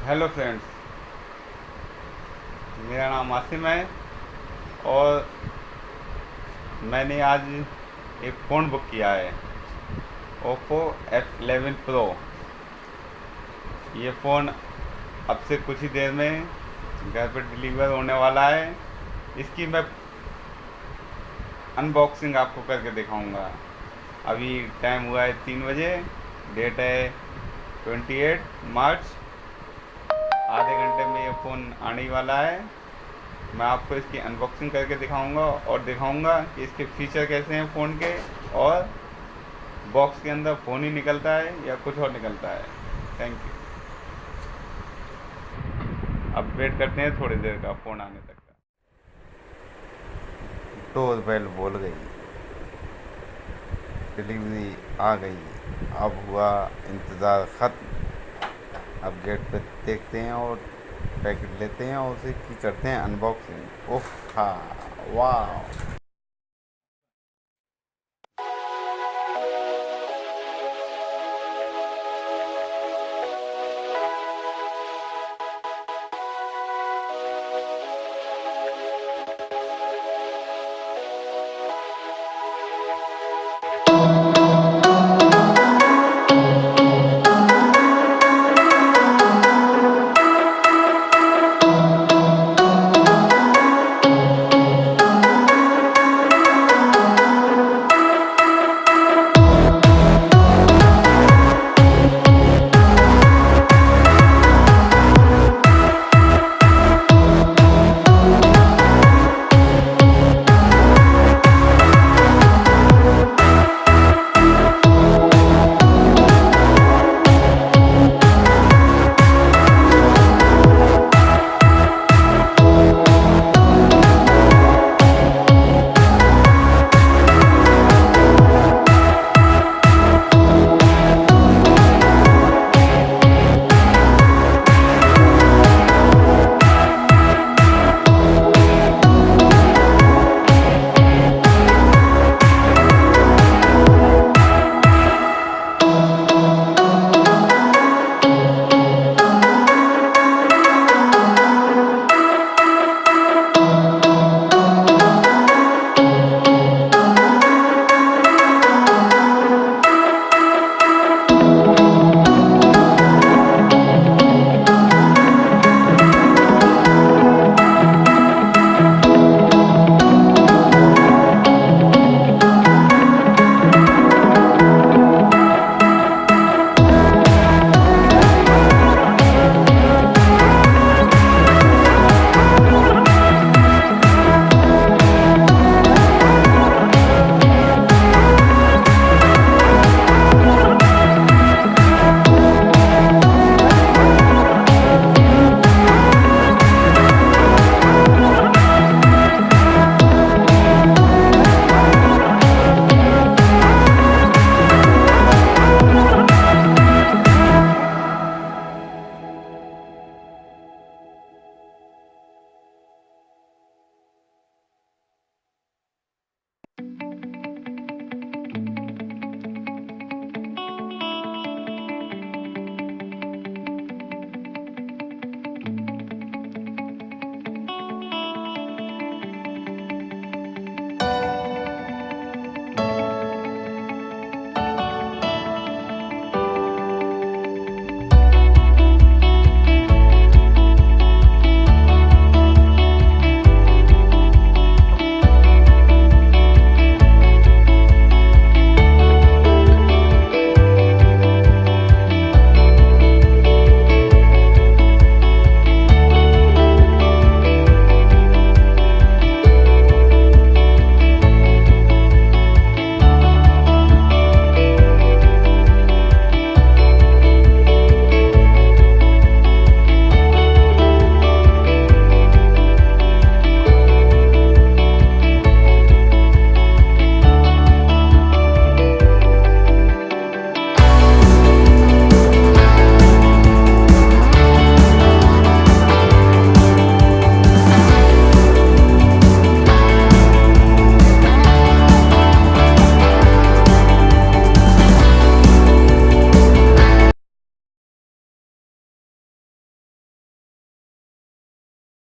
Hello friends, मेरा नाम आसिम है और मैंने आज एक फ़ोन बुक किया है, ओप्पो f11 प्रो। ये फ़ोन अब से कुछ ही देर में घर पर डिलीवर होने वाला है। इसकी मैं अनबॉक्सिंग आपको करके दिखाऊंगा। अभी टाइम हुआ है 3 बजे, डेट है 28 मार्च। आधे घंटे में ये फ़ोन आने ही वाला है। मैं आपको इसकी अनबॉक्सिंग करके दिखाऊंगा और दिखाऊंगा कि इसके फीचर कैसे हैं फ़ोन के, और बॉक्स के अंदर फ़ोन ही निकलता है या कुछ और निकलता है। Thank you. अब वेट करते हैं थोड़ी देर का फ़ोन आने तक का। डोर बेल बोल गई, डिलीवरी आ गई। अब हुआ इंतज़ार ख़त्म। अब गेट पे देखते हैं और पैकेट लेते हैं और उसे की करते हैं अनबॉक्सिंग। ओह हाँ, वाह।